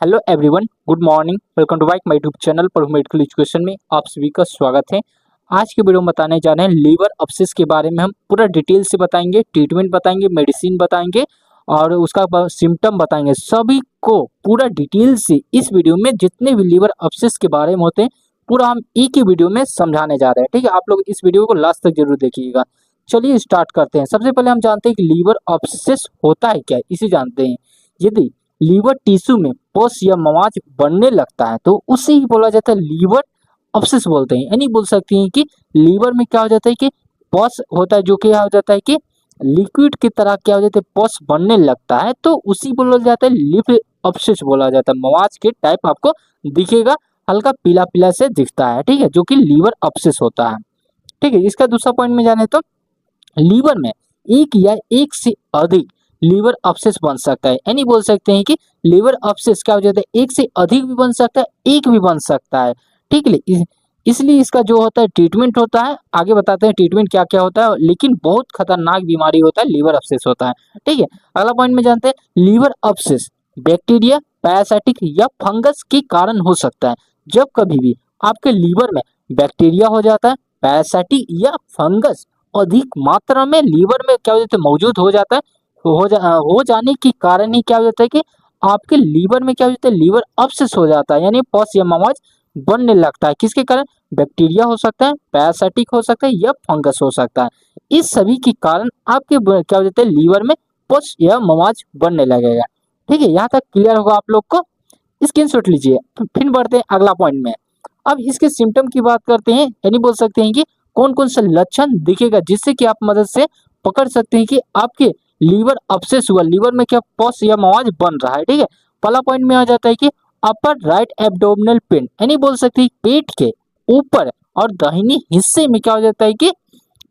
Hello everyone, good morning. Welcome to back my YouTube channel पर medical education में आप सभी का स्वागत है। आज के वीडियो में बताने जा रहे हैं लीवर अब्सेस के बारे में। हम पूरा डिटेल से बताएंगे, ट्रीटमेंट बताएंगे, मेडिसिन बताएंगे और उसका सिम्टम बताएंगे। सभी को पूरा डिटेल से इस वीडियो में जितने भी लीवर अब्सेस के बारे में होते हैं पूरा हम एक ही वीडियो में समझाने जा रहे हैं। ठीक है, आप लोग इस वीडियो को लास्ट तक जरूर देखिएगा। चलिए स्टार्ट करते हैं। सबसे पहले हम जानते हैं कि लीवर अब्सेस होता है क्या, इसे जानते हैं। यदि लीवर टिश्यू में पस या मवाज बनने लगता है तो उसे ही बोला जाता है लीवर अब्सेस बोलते हैं। यानी बोल सकते हैं कि लीवर में क्या हो जाता है कि पस होता है, जो क्या हो जाता है कि लिक्विड की तरह क्या हो जाता है, पस बनने लगता है तो उसी बोला जाता है लिवर अब्सेस बोला जाता है। मवाज के टाइप आपको दिखेगा, हल्का पीला पीला से दिखता है। ठीक है, जो कि लीवर अब्सेस होता है। ठीक है, इसका दूसरा पॉइंट में जाने तो लीवर में एक या एक से अधिक लीवर अब्सेस बन सकता है। यानी बोल सकते हैं कि लीवर अब्सेस क्या हो जाता है, एक से अधिक भी बन सकता है, एक भी बन सकता है। ठीक है, इसलिए इसका जो होता है ट्रीटमेंट होता है, आगे बताते हैं ट्रीटमेंट क्या क्या होता है। लेकिन बहुत खतरनाक बीमारी होता है लीवर अब्सेस होता है। ठीक है, अगला पॉइंट में जानते हैं लीवर अब्सेस बैक्टीरिया, पैरासाइटिक या फंगस के कारण हो सकता है। जब कभी भी आपके लीवर में बैक्टीरिया हो जाता है, पैरासाइटिक या फंगस अधिक मात्रा में लीवर में क्या हो जाता है, मौजूद हो जाता है, हो जाने के कारण ही क्या हो जाता है कि आपके लीवर में क्या हो जाता है, लीवर अब्सेस हो जाता है। यानी पस या मवाज बनने लगता है। किसके कारण? बैक्टीरिया हो सकता है, पैरासाइटिक हो सकता है या फंगस हो सकता है। इस सभी के कारण आपके क्या हो जाता है, लीवर में पस या मवाज बनने लगेगा। ठीक है, यहाँ तक क्लियर होगा आप लोग को। स्क्रीनशॉट लीजिए। फिर बढ़ते हैं अगला पॉइंट में। अब इसके सिम्टम की बात करते हैं। यानी बोल सकते हैं कि कौन कौन सा लक्षण दिखेगा जिससे कि आप मदद से पकड़ सकते हैं कि आपके लीवर अब्सेस हुआ, लीवर में क्या पस या मवाज बन रहा है। ठीक है, पहला पॉइंट में आ जाता है कि अपर राइट एब्डोमिनल पेन। यानी बोल सकते हैं पेट के ऊपर और दाहिने हिस्से में क्या हो जाता है कि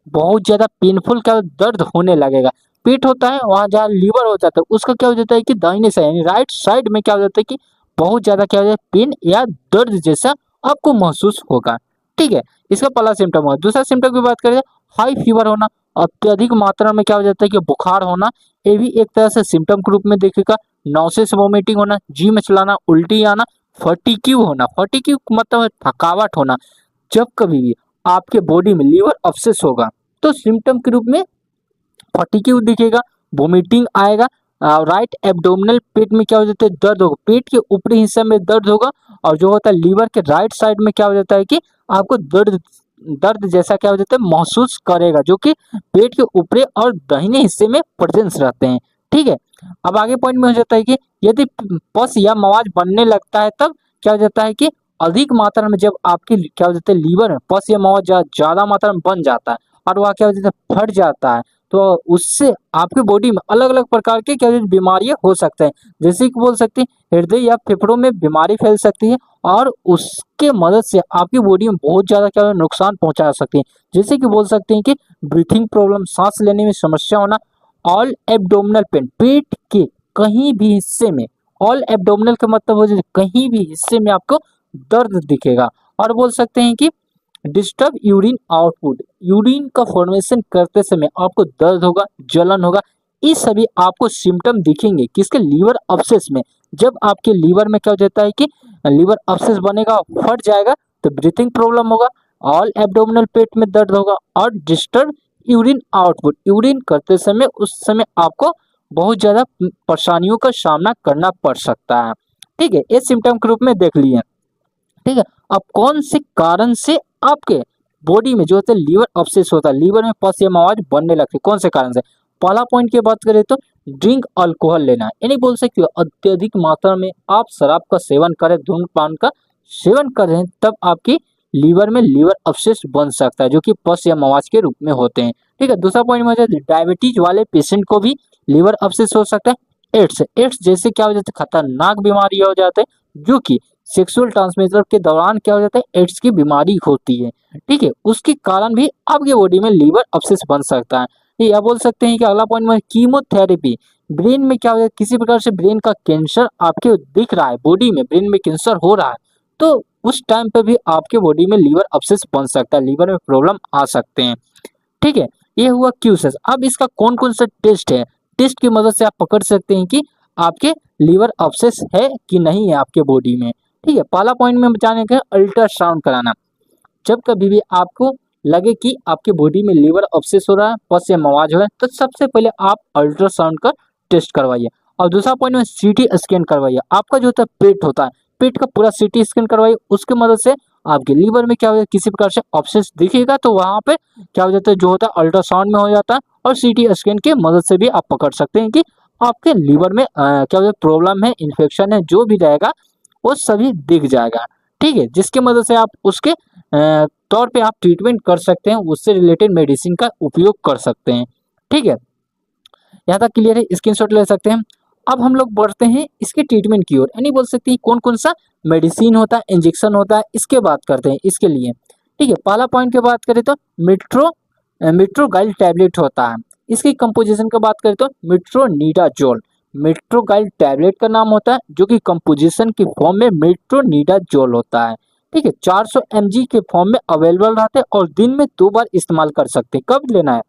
बहुत ज्यादा पेनफुल का दर्द होने लगेगा। पेट होता है, वहां जहाँ लीवर हो जाता है उसका क्या हो जाता है कि दाहिने साइड यानी राइट साइड में क्या हो जाता है कि बहुत ज्यादा क्या हो जाता है, पेन या दर्द जैसा आपको महसूस होगा। ठीक है, इसका पहला सिम्टम हुआ। दूसरा सिम्टम की बात करें, हाई फीवर होना, अत्यधिक मात्रा में क्या हो जाता है कि बुखार होना, ये भी एक तरह से सिम्टम के रूप में देखेगा। नॉसेस, वोमिटिंग होना, जी मचलाना, उल्टी आना, फटीक्यू होना। फटीक्यू मतलब है थकावट होना। जब कभी भी आपके बॉडी में लीवर अब्सेस होगा तो सिम्टम के रूप में फटीग्यू दिखेगा, वोमिटिंग आएगा, राइट एब्डोमिनल पेट में क्या हो जाता है, दर्द होगा, पेट के ऊपरी हिस्से में दर्द होगा और जो होता है लीवर के राइट साइड में क्या हो जाता है कि आपको दर्द दर्द जैसा क्या हो जाता है महसूस करेगा, जो कि पेट के ऊपरी और दाहिने हिस्से में प्रेजेंस रहते हैं। ठीक है, अब आगे पॉइंट में हो जाता है कि यदि पस या मवाज बनने लगता है तब क्या हो जाता है कि अधिक मात्रा में जब आपकी क्या हो जाता है लीवर में पस या मवाज ज्यादा मात्रा में बन जाता है और वह क्या हो जाता है फट जाता है तो उससे आपके बॉडी में अलग अलग प्रकार के क्या बीमारियां हो सकते हैं। जैसे कि बोल सकते हैं हृदय या फेफड़ों में बीमारी फैल सकती है और उसके मदद से आपकी बॉडी में बहुत ज्यादा क्या नुकसान पहुंचा सकती है। जैसे कि बोल सकते हैं कि ब्रीथिंग प्रॉब्लम, सांस लेने में समस्या होना, ऑल एब्डोमिनल पेन, पेट के कहीं भी हिस्से में, ऑल एब्डोमिनल का मतलब हो जाए कहीं भी हिस्से में आपको दर्द दिखेगा। और बोल सकते हैं कि डिस्टर्ब यूरिन आउटपुट, यूरिन का फॉर्मेशन करते समय आपको दर्द होगा, जलन होगा। ये सभी आपको सिम्टम दिखेंगे किसके? लीवर अब्सेस में। जब आपके लीवर में क्या हो जाता है कि लीवर अब्सेस बनेगा, फट जाएगा तो ब्रीथिंग प्रॉब्लम होगा, ऑल एब्डोमिनल पेट में दर्द होगा और डिस्टर्ब यूरिन आउटपुट, यूरिन करते समय उस समय आपको बहुत ज्यादा परेशानियों का सामना करना पड़ सकता है। ठीक है, ये सिम्टम के रूप में देख लिए। ठीक है, अब कौन से कारण से आपके बॉडी में जो होता है लीवर अब्सेस होता है, लीवर में पस या मवाज बनने लगते हैं, कौन से कारण से? पहला पॉइंट की बात करें तो ड्रिंक अल्कोहल लेना। यानी बोल सकते हो अत्यधिक मात्रा में आप शराब का सेवन करें, धूम्रपान का सेवन करें तब आपकी लीवर में लीवर अब्सेस बन सकता है, जो कि पस या मवाज के रूप में होते हैं। ठीक है, दूसरा पॉइंट में हो जाता है डायबिटीज वाले पेशेंट को भी लीवर अब्सेस हो सकता है। एड्स, एड्स जैसे क्या हो जाता है खतरनाक बीमारी हो जाते हैं, जो कि सेक्सुअल ट्रांसमिशन के दौरान क्या हो जाता है एड्स की बीमारी होती है। ठीक है, उसके कारण भी आपके बॉडी में लीवर अब्सेस बन सकता है। या बोल सकते हैं कि अगला पॉइंट में कीमोथेरेपी, ब्रेन में क्या हो जाता है किसी प्रकार से ब्रेन का कैंसर आपके दिख रहा है, बॉडी में ब्रेन में कैंसर हो रहा है तो उस टाइम पे भी आपके बॉडी में लीवर अब्सेस बन सकता है, लीवर में प्रॉब्लम आ सकते हैं। ठीक है, ये हुआ क्यूसेस। अब इसका कौन कौन सा टेस्ट है, टेस्ट की मदद से आप पकड़ सकते हैं कि आपके लीवर अब्सेस है कि नहीं है आपके बॉडी में। ठीक है, पहला पॉइंट में जाने का अल्ट्रासाउंड कराना। जब कभी भी आपको लगे कि आपके बॉडी में लीवर अब्सेस हो रहा है, पस या मवाज हो रहा है, तो सबसे पहले आप अल्ट्रासाउंड का टेस्ट करवाइए। और दूसरा पॉइंट में सीटी स्कैन करवाइए। आपका जो होता है पेट होता है, पेट का पूरा सीटी स्कैन करवाइए। उसके मदद से आपके लीवर में क्या हो जाता है, किसी प्रकार से अब्सेस दिखेगा तो वहाँ पे क्या हो जाता है, जो होता है अल्ट्रासाउंड में हो जाता है और सीटी स्कैन की मदद से भी आप पकड़ सकते हैं कि आपके लीवर में क्या होता है, प्रॉब्लम है, इन्फेक्शन है, जो भी रहेगा वो सभी दिख जाएगा। ठीक है, जिसकी मदद से आप उसके तौर पे आप ट्रीटमेंट कर सकते हैं, उससे रिलेटेड मेडिसिन का उपयोग कर सकते हैं। ठीक है, यहाँ तक क्लियर है, स्क्रीनशॉट ले सकते हैं। अब हम लोग बढ़ते हैं इसके ट्रीटमेंट की ओर, यानी बोल सकते हैं कौन कौन सा मेडिसिन होता है, इंजेक्शन होता है, इसके बात करते हैं इसके लिए। ठीक है, पहला पॉइंट की बात करें तो मेट्रोगाइल टैबलेट होता है। इसकी कंपोजिशन की बात करें तो मेट्रोनिडाजोल। मेट्रोगाइल टैबलेट का नाम होता है, जो कि कंपोजिशन की फॉर्म में मेट्रोनिडाजोल होता है। ठीक है, 400 mg के फॉर्म में अवेलेबल रहते हैं और दिन में 2 बार इस्तेमाल कर सकते हैं। कब लेना है,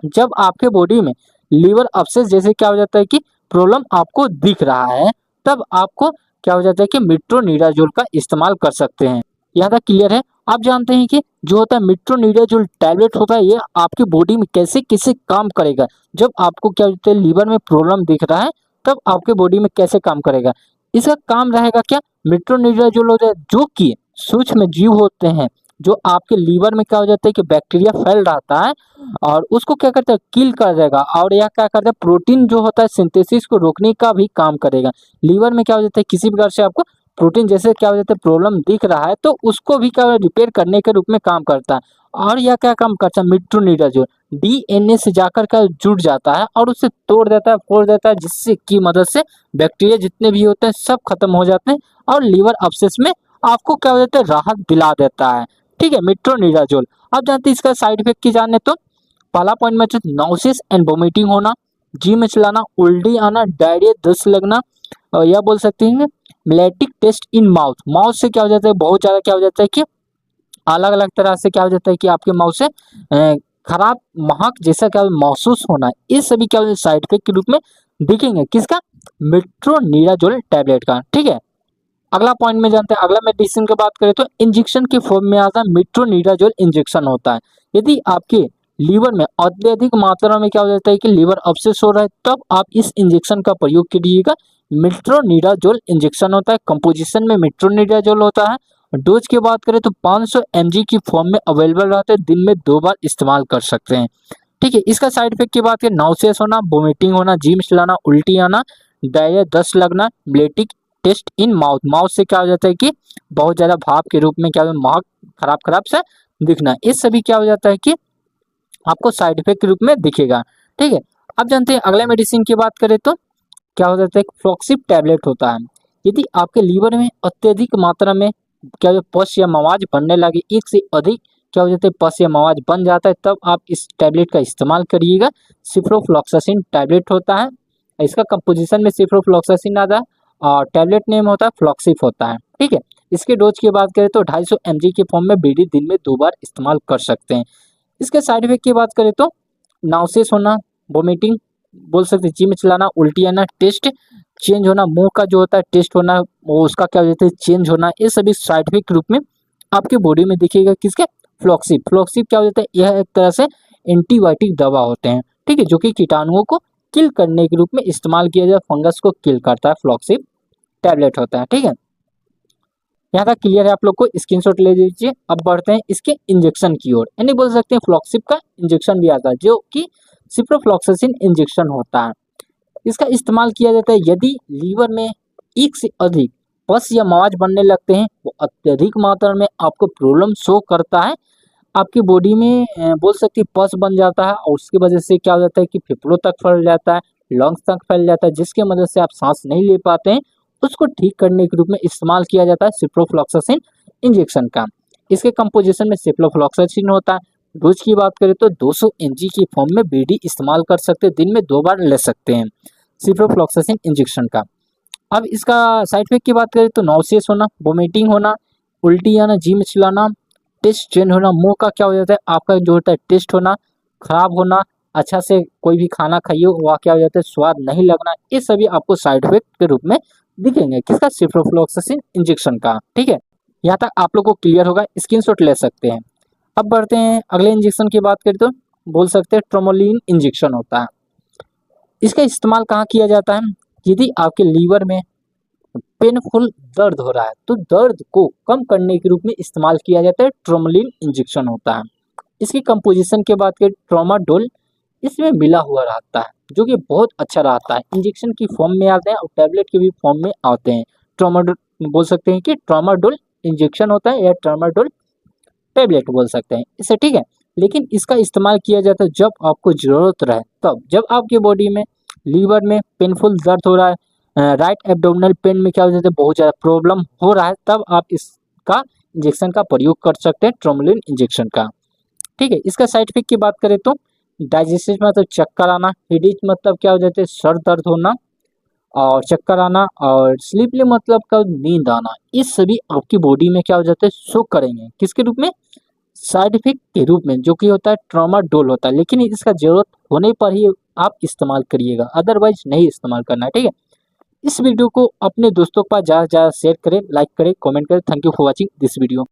जब आपके बॉडी में लीवर अब्सेस जैसे क्या हो जाता है कि प्रॉब्लम आपको दिख रहा है, तब आपको क्या हो जाता है कि मेट्रोनिडाजोल का इस्तेमाल कर सकते हैं। यहाँ तक क्लियर है। आप जानते हैं कि जो होता है मेट्रोनिडाजोल टैबलेट होता है, ये आपकी बॉडी में कैसे कैसे काम करेगा। जब आपको क्या होता है लीवर में प्रॉब्लम दिख रहा है, तब आपके बॉडी में कैसे काम करेगा। इसका काम रहेगा क्या, मेट्रोनिडाजोल होता है जो कि सूक्ष्म जीव होते हैं, जो आपके लीवर में क्या हो जाता है कि बैक्टीरिया फैल रहता है और उसको क्या करता है, किल कर देगा। और यह क्या करता है, प्रोटीन जो होता है सिंथेसिस को रोकने का भी काम करेगा। लीवर में क्या हो जाता है, किसी प्रकार से आपको प्रोटीन जैसे क्या हो जाता है प्रॉब्लम दिख रहा है, तो उसको भी क्या रिपेयर करने के रूप में काम करता है। और यह क्या काम करता है, मेट्रोनिडाजोल डीएनए से जाकर का जुड़ जाता है और उसे तोड़ देता है, फोड़ देता है, जिससे की मदद से बैक्टीरिया जितने भी होते हैं सब खत्म हो जाते हैं और लीवर अब्सेस में आपको क्या हो जाता है, राहत दिला देता है। ठीक है, मेट्रोनिडाजोल। आप जानते हैं इसका साइड इफेक्ट की जाने तो पहला पॉइंट में नाउसियस एंड वोमिटिंग होना, जी में चलाना, उल्टी आना, डायरिया, दस्त लगना, और यह बोल सकते हैं मिलेटिक टेस्ट इन माउथ। माउथ से क्या हो जाता है, बहुत ज़्यादा क्या हो जाता है कि अलग अलग तरह से क्या हो जाता है कि आपके माउथ से खराब महक जैसा क्या महसूस होना, ये सभी क्या साइड इफेक्ट के रूप में दिखेंगे किसका, मेट्रोनिडाजोल टैबलेट का। ठीक है, अगला पॉइंट में जानते हैं। अगला मेडिसिन की बात करें तो इंजेक्शन के फॉर्म में आता है, मेट्रोनिडाजोल इंजेक्शन होता है। यदि आपके लीवर में अत्यधिक मात्रा में क्या हो जाता है कि लीवर अब्सेस हो रहा है, तब आप इस इंजेक्शन का प्रयोग कीजिएगा। मेट्रोनिडाजोल इंजेक्शन होता है, कंपोजिशन में मेट्रोनिडाजोल होता है। डोज की बात करें तो 500 mg की फॉर्म में अवेलेबल रहता है, दिन में 2 बार इस्तेमाल कर सकते हैं। ठीक है, इसका साइड इफेक्ट की बात करें, नाउसियस होना, वोमिटिंग होना, जी में चलाना, उल्टी आना, डायरिया, दस्त लगना, ब्लेटिक टेस्ट इन माउथ। माउथ से क्या हो जाता है कि बहुत ज्यादा भाप के रूप में क्या महक खराब खराब से दिखना, ये सभी क्या हो जाता है कि आपको साइड इफेक्ट के रूप में दिखेगा। ठीक है, अब जानते हैं अगले मेडिसिन की बात करें तो क्या हो जाता है, फ्लॉक्सिब टैबलेट होता है। यदि आपके लीवर में अत्यधिक मात्रा में क्या पस या मवाज बनने लगे, एक से अधिक क्या हो जाता है पस या मवाज बन जाता है, तब आप इस टैबलेट का इस्तेमाल करिएगा। सिप्रोफ्लॉक्सासिन टैबलेट होता है, इसका कंपोजिशन में सिप्रोफ्लॉक्सासिन आता है और टैबलेट नेम होता है फ्लॉक्सिफ होता है। ठीक है, इसके डोज की बात करें तो 250 mg के फॉर्म में बीडी दिन में 2 बार इस्तेमाल कर सकते हैं। इसके साइड इफेक्ट की बात करें तो नाउसेस होना, वोमिटिंग बोल सकते हैं, जी में चलाना, उल्टी आना, टेस्ट चेंज होना, मुंह का जो होता है टेस्ट होना, वो उसका क्या होता है चेंज होना, ये सभी साइड इफेक्ट के रूप में आपके बॉडी में दिखेगा। किसके, फ्लॉक्सिब। फ्लॉक्सिब क्या हो जाता है, यह एक तरह से एंटीबायोटिक दवा होते हैं। ठीक है, जो कि कीटाणुओं को किल करने के रूप में इस्तेमाल किया जाए, फंगस को किल करता है, फ्लॉक्सिब टैबलेट होता है। ठीक है, यहाँ तक क्लियर है आप लोग को, स्क्रीनशॉट ले लीजिए। अब बढ़ते हैं इसके इंजेक्शन की ओर, यानी बोल सकते हैं फ्लॉक्सिब का इंजेक्शन भी आता है, जो कि सिप्रोफ्लॉक्सासिन इंजेक्शन होता है। इसका इस्तेमाल किया जाता है यदि लीवर में एक से अधिक पस या मवाज बनने लगते हैं, वो अत्यधिक मात्रा में आपको प्रॉब्लम शो करता है, आपकी बॉडी में बोल सकते हैं पस बन जाता है और उसकी वजह से क्या हो जाता है कि फेफड़ों तक फैल जाता है, लंग्स तक फैल जाता है, जिसकी मदद से आप सांस नहीं ले पाते हैं। उसको ठीक करने के रूप में इस्तेमाल किया जाता है सिप्रोफ्लॉक्सासिन इंजेक्शन का। इसके कंपोजिशन में सिप्रोफ्लॉक्सासिन होता है। डोज की बात करें तो 200 mg की फॉर्म में बीडी इस्तेमाल कर सकते हैं, दिन में 2 बार ले सकते हैं सिप्रोफ्लॉक्सासिन इंजेक्शन का। अब इसका साइड इफेक्ट की बात करें तो नॉसियस होना, वोमिटिंग होना, उल्टी आना, जी में चिल्लाना, टेस्ट चेंज होना, मुंह का क्या हो जाता है आपका जो होता है टेस्ट होना, खराब होना, अच्छा से कोई भी खाना खाइए वह क्या हो जाता है स्वाद नहीं लगना, ये सभी आपको साइड इफेक्ट के रूप में दिखेंगे। किसका? सिप्रोफ्लॉक्सासिन इंजेक्शन का। ठीक है, यहाँ तक आप लोग को क्लियर होगा, स्क्रीनशॉट ले सकते हैं। अब बढ़ते हैं अगले इंजेक्शन की बात करें तो बोल सकते हैं ट्रोमोलिन इंजेक्शन होता है। इसका इस्तेमाल कहाँ किया जाता है? यदि आपके लीवर में पेनफुल दर्द हो रहा है तो दर्द को कम करने के रूप में इस्तेमाल किया जाता है, ट्रोमोलिन इंजेक्शन होता है। इसकी कंपोजिशन के बात करें ट्रोमाडोल इसमें मिला हुआ रहता है, जो कि बहुत अच्छा रहता है। इंजेक्शन की फॉर्म में आते हैं और टैबलेट के भी फॉर्म में आते हैं। ट्रोमाडोल बोल सकते हैं कि ट्रोमाडोल इंजेक्शन होता है या ट्रोमाडोल टैबलेट बोल सकते हैं इसे। ठीक है, लेकिन इसका इस्तेमाल किया जाता है जब आपको ज़रूरत रहे तब, जब आपकी बॉडी में लीवर में पेनफुल दर्द हो रहा है, राइट एब्डोमिनल पेन में क्या हो जाता है बहुत ज़्यादा प्रॉब्लम हो रहा है, तब आप इसका इंजेक्शन का प्रयोग कर सकते हैं, ट्रोमोलिन इंजेक्शन का। ठीक है, इसका साइड इफेक्ट की बात करें तो डाइजेस्टिव मतलब चक्कर आना, हेडेक मतलब क्या हो जाता है सर दर्द होना और चक्कर आना, और स्लीपली मतलब का नींद आना, ये सभी आपकी बॉडी में क्या हो जाता है शो करेंगे। किसके रूप में? साइड इफेक्ट के रूप में, जो कि होता है ट्रामाडोल होता है। लेकिन इसका जरूरत होने पर ही आप इस्तेमाल करिएगा, अदरवाइज नहीं इस्तेमाल करना है। ठीक है, इस वीडियो को अपने दोस्तों के पास ज़्यादा से ज़्यादा शेयर करें, लाइक करें, कमेंट करें। Thank you for watching this video.